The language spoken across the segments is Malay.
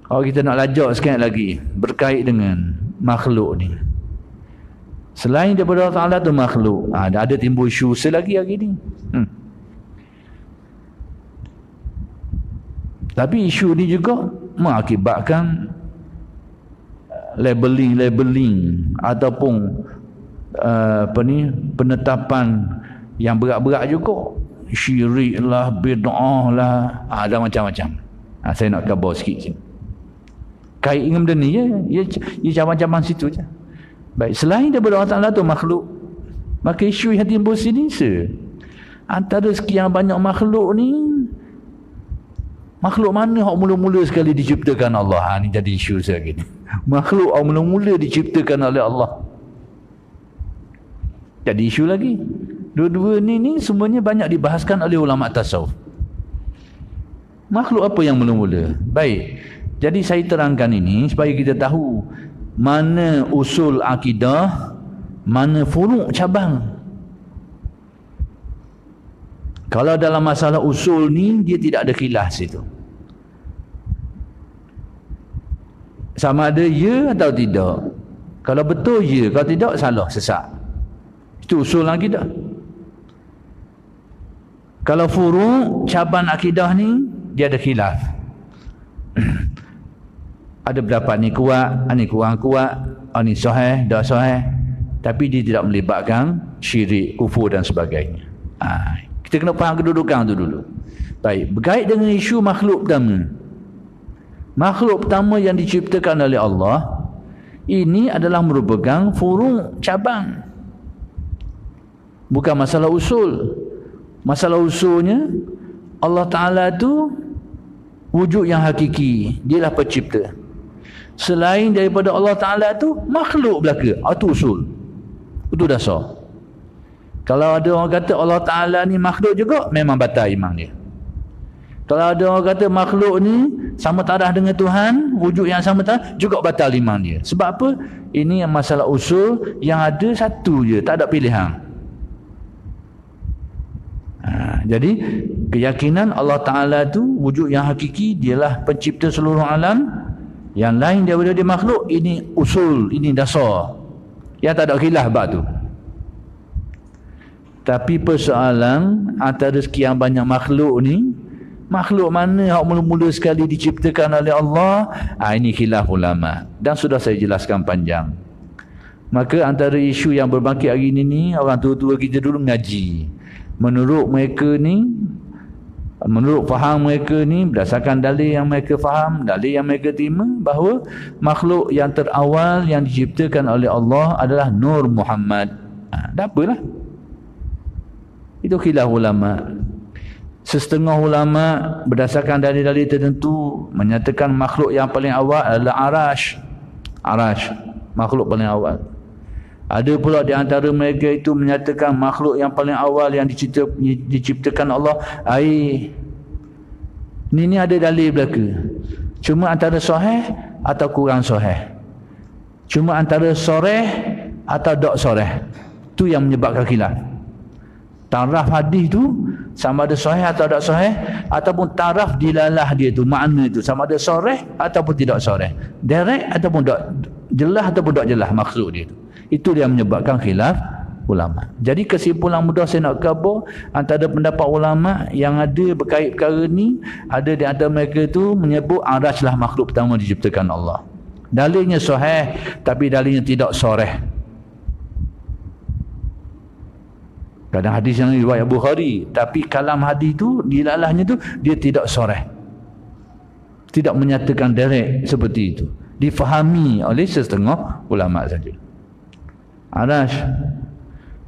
Kalau kita nak lajak sikit lagi berkait dengan makhluk ni, selain daripada Allah Ta'ala tu makhluk, ada timbul isu selagi hari ni. Tapi isu ni juga mengakibatkan labeling ataupun penetapan yang berat-berat juga. Syirik lah, bid'ah lah, ada macam-macam. Saya nak khabar sikit sini. Kait dengan benda ni, ya macam-macam situ je. Baik, selain daripada Allah Ta'ala tu makhluk, maka isu yang timbul sini antara sekian banyak makhluk ni, makhluk mana yang mula-mula sekali diciptakan Allah? Ni jadi isu sekali ni. Makhluk yang mula-mula diciptakan oleh Allah. Jadi isu lagi. Dua-dua ni semuanya banyak dibahaskan oleh ulama tasawuf. Makhluk apa yang mula-mula? Baik. Jadi saya terangkan ini supaya kita tahu mana usul akidah, mana furuk cabang. Kalau dalam masalah usul ni dia tidak ada khilaf situ. Sama ada ya atau tidak. Kalau betul ya, kalau tidak salah, sesat. Itu usul akidah. Kalau furuk cabang akidah ni dia ada khilaf. Ada pendapat ni kuat, ni kurang kuat, ni sahih, tak sahih. Tapi dia tidak melibatkan syirik, kufur dan sebagainya. Kita kena faham kedudukan tu dulu. Baik, berkait dengan isu makhluk pertama. Makhluk pertama yang diciptakan oleh Allah, ini adalah merupakan furuk cabang. Bukan masalah usul. Masalah usulnya, Allah Ta'ala tu wujud yang hakiki. Dialah pencipta. Selain daripada Allah Ta'ala tu, makhluk belaka. Itu usul. Itu dasar. Kalau ada orang kata Allah Ta'ala ni makhluk juga, memang batal iman dia. Kalau ada orang kata makhluk ni sama taraf dengan Tuhan, wujud yang sama taraf, juga batal iman dia. Sebab apa? Ini masalah usul yang ada satu je, tak ada pilihan. Jadi keyakinan Allah Ta'ala tu wujud yang hakiki, dialah pencipta seluruh alam. Yang lain daripada dia makhluk, ini usul, ini dasar yang tak ada khilaf bab tu. Tapi persoalan antara sekian banyak makhluk ni, makhluk mana yang mula-mula sekali diciptakan oleh Allah, ini khilaf ulama dan sudah saya jelaskan panjang. Maka antara isu yang berbangkit hari ini, orang tua-tua kita dulu ngaji. Menurut mereka ni, menurut faham mereka ni, berdasarkan dalil yang mereka faham, dalil yang mereka terima, bahawa makhluk yang terawal yang diciptakan oleh Allah adalah Nur Muhammad. Tak apalah. Itu khilaf ulama. Setengah ulama berdasarkan dalil-dalil tertentu menyatakan makhluk yang paling awal adalah Arash. Arash, makhluk paling awal. Ada pula di antara mereka itu menyatakan makhluk yang paling awal yang diciptakan Allah air. Ini ada dalil belaka. Cuma antara sahih atau kurang sahih. Cuma antara soreh atau tak soreh. Itu yang menyebabkan khilaf. Taraf hadis tu sama ada sahih atau tak sahih, ataupun taraf dilalah dia tu, makna itu sama ada sahih ataupun tidak sahih, direct ataupun tak jelas ataupun tak jelas maksud dia tu. Itu yang menyebabkan khilaf ulama. Jadi kesimpulan mudah saya nak khabar, antara pendapat ulama yang ada berkait perkara ni, ada di antara mereka tu menyebut Arash lah makhluk pertama diciptakan Allah. Dalilnya sahih tapi dalilnya tidak sahih. Kadang hadis yang riwayat Bukhari, tapi kalam hadis tu dilalahnya tu dia tidak sahih. Tidak menyatakan direct seperti itu. Difahami oleh setengah ulama saja. Arash,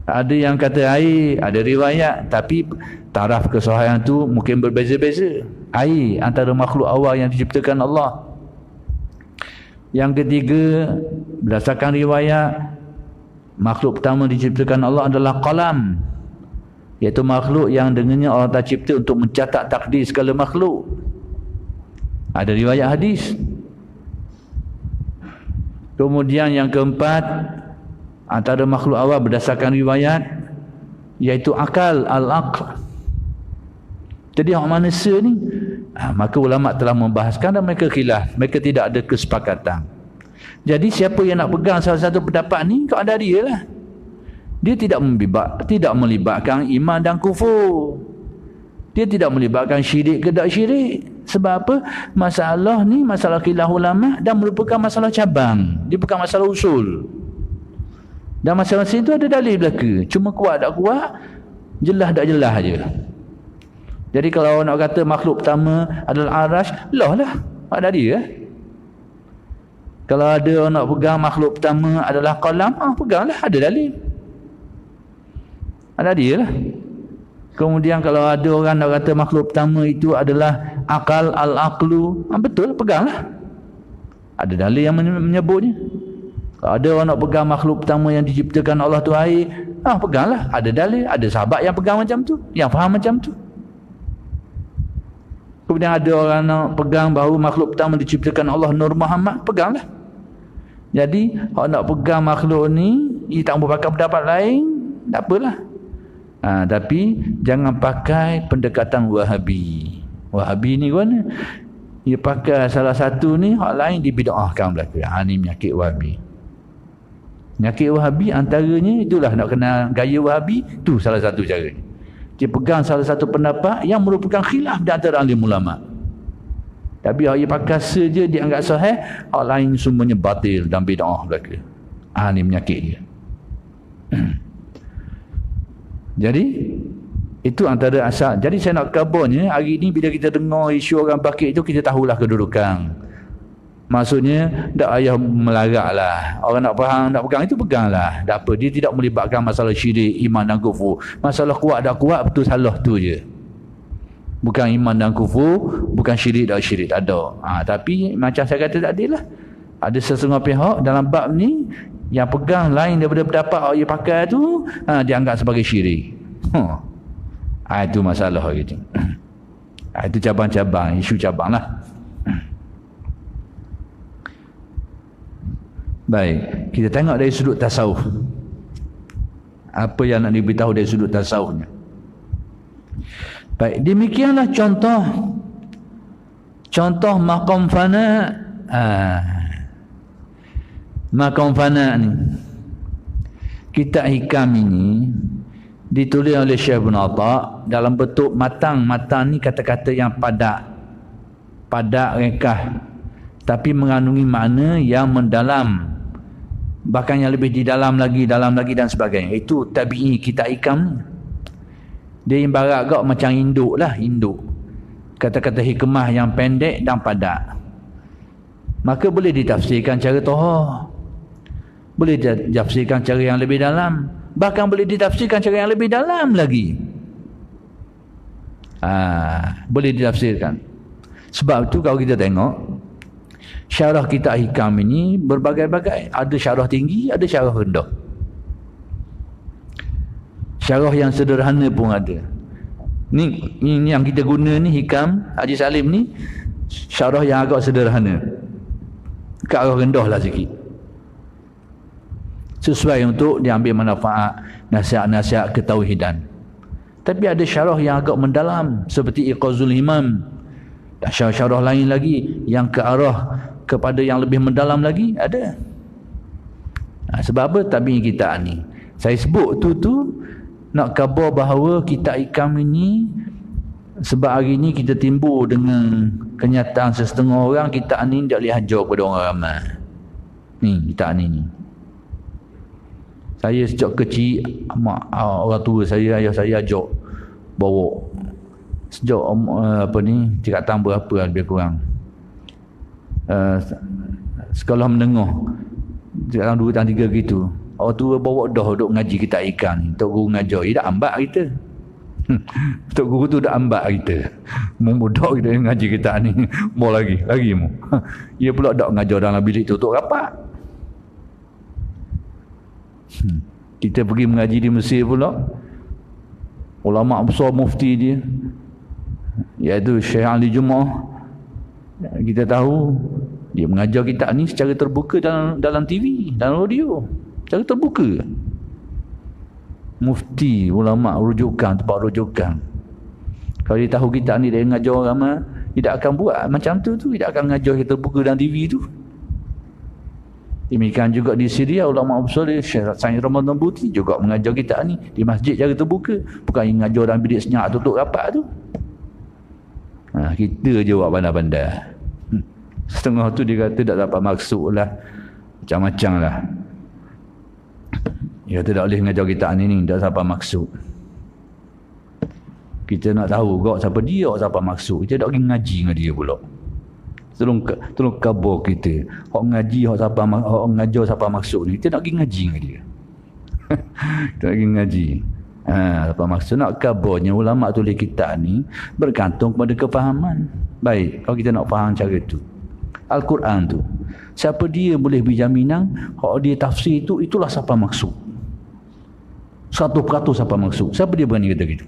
ada yang kata air, ada riwayat, tapi taraf kesahihan tu mungkin berbeza-beza. Air antara makhluk awal yang diciptakan Allah. Yang ketiga, berdasarkan riwayat, makhluk pertama diciptakan Allah adalah qalam, iaitu makhluk yang dengannya Allah Ta'ala cipta untuk mencatat takdir segala makhluk. Ada riwayat hadis. Kemudian yang keempat, antara makhluk awal berdasarkan riwayat, iaitu akal, al-aql. Jadi orang manusia ni Maka ulama telah membahaskan dan mereka khilaf, mereka tidak ada kesepakatan. Jadi siapa yang nak pegang salah satu pendapat ni, kau ada dia lah. Dia tidak melibatkan iman dan kufur. Dia tidak melibatkan syirik ke tak syirik. Sebab apa? Masalah ni masalah khilaf ulama dan merupakan masalah cabang. Dia bukan masalah usul. Dan masalah sini tu ada dalil belaka. Cuma kuat tak kuat, jelas tak jelas aja. Jadi kalau nak kata makhluk pertama adalah arash, lah ada dia. Kalau ada orang nak pegang makhluk pertama adalah qalam, peganglah, ada dalil. Ada dia lah. Kemudian kalau ada orang nak kata makhluk pertama itu adalah akal, al-aqlu, betul, peganglah. Ada dalil yang menyebutnya. Kalau ada orang nak pegang makhluk pertama yang diciptakan Allah tu air, peganglah. Ada dalil, ada sahabat yang pegang macam tu, yang faham macam tu. Kemudian ada orang nak pegang bahawa makhluk pertama diciptakan Allah Nur Muhammad, peganglah. Jadi orang nak pegang makhluk ni, dia tak mau pakai pendapat lain, tak apalah. Tapi jangan pakai pendekatan Wahabi. Wahabi ni kan, dia pakai salah satu ni, hak lain dibid'ahkan belaka. Ni penyakit Wahabi. Penyakit Wahabi antaranya itulah, nak kenal gaya Wahabi, tu salah satu cara. Dia pegang salah satu pendapat yang merupakan khilaf di antara alim ulama. Tapi hak dia pakai saja dia anggap sahih, hak lain semuanya batil dan bid'ah belaka. Ni penyakit dia. Jadi itu antara asal. Jadi saya nak kabarnya hari ni bila kita dengar isu orang bakit itu, kita tahulah kedudukan. Maksudnya tak payah melarak lah. Orang nak faham, nak pegang itu, peganglah. Tak apa, dia tidak melibatkan masalah syirik, iman dan kufur. Masalah kuat tak kuat, betul salah tu je. Bukan iman dan kufur, bukan syirik tak syirik, tak ada. Tapi macam saya kata tadi lah, ada sesungguh pihak dalam bab ni yang pegang lain daripada pendapat yang dia pakai tu, dianggap sebagai syirik. Itu masalah gitu. Itu cabang-cabang, isu cabang lah. Baik, kita tengok dari sudut tasawuf. Apa yang nak diberitahu dari sudut tasawufnya. Baik, demikianlah contoh maqam fana. Maqam fana ni, kitab hikam ini ditulis oleh Syekh Ibn Atha dalam bentuk matang. Matang ni kata-kata yang padat rekah, tapi mengandungi makna yang mendalam, bahkan yang lebih di dalam lagi dan sebagainya. Itu tabi'i kitab hikam ni. Dia ibarat gak macam induk lah, induk. Kata-kata hikmah yang pendek dan padat. Maka boleh ditafsirkan cara tohah, boleh ditafsirkan cara yang lebih dalam, bahkan boleh ditafsirkan cara yang lebih dalam lagi. Boleh ditafsirkan. Sebab tu kalau kita tengok syarah kitab hikam ini berbagai-bagai. Ada syarah tinggi, ada syarah rendah. Syarah yang sederhana pun ada. Ni yang kita guna ni, hikam Haji Salim ni, syarah yang agak sederhana, ke arah rendah lah sikit, sesuai untuk diambil manfaat nasihat-nasihat ketauhidan. Tapi ada syarah yang agak mendalam seperti Iqazul Himam, dan syarah lain lagi yang ke arah kepada yang lebih mendalam lagi ada. Sebab apa? Tabi'i kita ni saya sebut tu nak khabar bahawa kitab hikam ini, sebab hari ni kita timbul dengan kenyataan setengah orang kitab ni tak boleh ajar kepada orang ramai. Ni kitab ni. Saya sejak kecil, orang tua saya, ayah saya ajak bawa sejak tingkatan berapa lebih kurang, sekolah menengah tingkatan 2 dan 3 gitu. Orang tua bawa dah duduk ngaji kitab hikam ni. Tok guru ngajar, dia dah ambak kita. Tok guru tu dah ambak kita. Mu budak kita ngaji kitab ni. Mau lagi mu. Dia pula dak ngajar dalam bilik tutup rapat. Kita pergi mengaji di Mesir pula. Ulama besar mufti dia, iaitu Syekh Ali Jumaah. Kita tahu dia mengajar kitab ni secara terbuka dalam TV, dalam radio, secara terbuka. Mufti, ulama, rujukan, tempat rujukan. Kalau dia tahu kitab ni dia mengajar orang ramai, tidak akan buat macam tu, tidak akan mengajar kita buku dan TV tu. Demikian juga di Syria, ulama besar Syekh Sayyid Ramadan Buti juga mengajar kita ni di masjid cara terbuka, bukan yang mengajar dalam bilik senyap tutup rapat tu. Kita je buat pandai-pandai. Setengah tu dia kata tak dapat maksud lah, macam-macam lah. Dia kata tak boleh mengajar kita ni tak dapat maksud. Kita nak tahu kau siapa dia, siapa maksud. Kita tak pergi ngaji dengan dia pula. Tolong kabar kita. Hak ngaji, hak ngajar siapa maksud ni. Kita nak pergi ngaji dengan dia. Kita nak pergi ngaji. Apa maksud nak kabarnya ulama tulis kitab ni bergantung kepada kefahaman. Baik, kalau kita nak faham cara tu. Al-Quran tu. Siapa dia boleh berjaminan hak dia tafsir itu, itulah siapa maksud. 100% siapa maksud. Siapa dia berani kata gitu?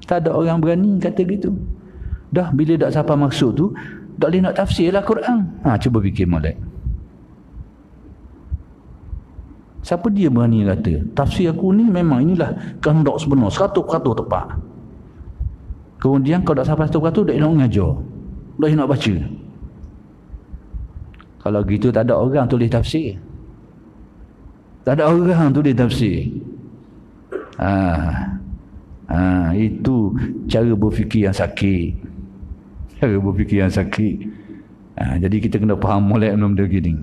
Tak ada orang berani kata gitu. Dah bila tak siapa maksud tu, tak boleh nak tafsir lah Quran. Cuba fikir molek. Siapa dia berani kata tafsir aku ni memang inilah kehendak sebenar, 100% tepat. Kemudian kalau tak sampai 100% dah nak mengajar, dah nak baca. Kalau gitu tak ada orang tulis tafsir. Tak ada orang tulis tafsir. Itu cara berfikir yang sakit. Cara berfikir yang sakit. Jadi kita kena faham molek benda begini.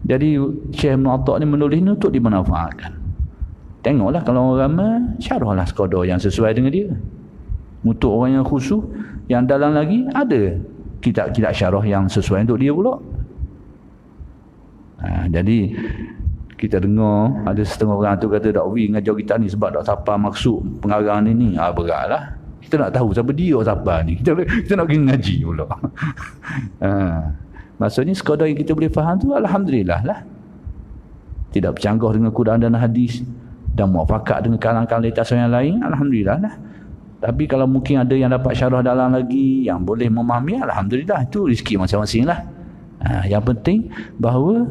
Jadi Syekh Ibn Atta' ni menulis ni untuk dimanfaatkan. Tengoklah kalau orang ramai, syarahlah sekadar yang sesuai dengan dia. Untuk orang yang khusyuk, yang dalam lagi ada kitab-kitab syarah yang sesuai untuk dia pula. Jadi kita dengar ada setengah orang tu kata dakwi ngajar kita ni sebab tak siapa maksud pengarang ni. Beratlah. Kita nak tahu siapa dia, siapa ni. Kita nak pergi ngaji pula. Maksudnya sekadar yang kita boleh faham tu alhamdulillah lah. Tidak bercanggah dengan Quran dan hadis dan muafakat dengan kalangan litas yang lain, alhamdulillah lah. Tapi kalau mungkin ada yang dapat syarah dalam lagi yang boleh memahami, alhamdulillah, itu rezeki masing-masing lah. Yang penting bahawa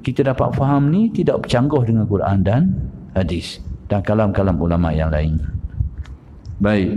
kita dapat faham ni tidak bercanggah dengan Quran dan hadis dan kalam-kalam ulama yang lain. Baik.